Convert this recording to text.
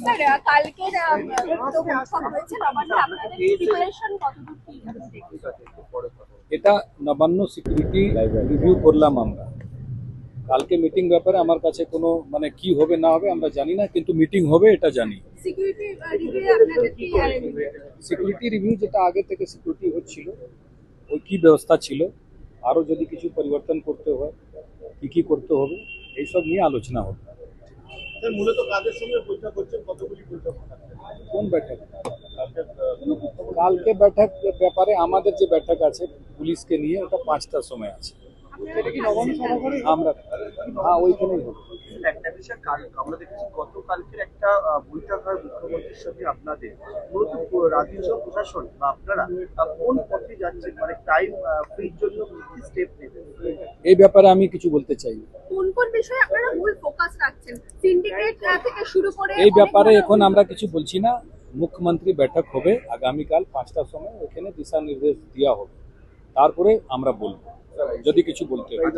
Sir কালকে তো বৈঠক হয়েছে নবান্নে, আপনাদের প্রিপারেশন কতদূর কি এটা নবান্ন সিকিউরিটি রিভিউ করলাম আমরা। কালকে মিটিং ব্যাপারে আমার কাছে কোনো মানে কি হবে না হবে আমরা জানি না, কিন্তু মিটিং হবে এটা জানি। সিকিউরিটি রিভিউ আপনাদের কি সিকিউরিটি রিভিউ যেটা আগে থেকে সিকিউরিটি হচ্ছিল ওই কি ব্যবস্থা ছিল, আরও যদি কিছু পরিবর্তন করতে হয় কি করতে হবে এইসব নিয়ে আলোচনা হবে। মূলত কাদের সঙ্গে বৈঠক হচ্ছে, কতগুলি বৈঠক কোন बैठक? কালকে बैठक ব্যাপারে আমাদের যে बैठक আছে পুলিশকে নিয়ে ওটা 5টার সময় আছে। আমরা হ্যাঁ ওইখানেই হবে। একটা বিষয় আমরা দেখেছি গতকালকের একটা বৈঠক হয় মুখ্যমন্ত্রীর সঙ্গে আপনাদের, মূলত রাজ্য প্রশাসন বা আপনারা কোন পথে যাচ্ছেন, মানে টাইম ফ্রির জন্য কি স্টেপ নেবেন? এই ব্যাপারে আমি কিছু বলতে চাই না। কোন কোন বিষয়ে আপনারা মূল ফোকাস রাখছেন? সিন্ডিকেট থেকে শুরু করে এই ব্যাপারে এখন আমরা কিছু বলছি না। মুখ্যমন্ত্রী বৈঠক হবে আগামীকাল 5টার সময়, ওখানে দিশা নির্দেশ দেওয়া হবে, তারপরে আমরা বলবো যদি কিছু বলতে হয়।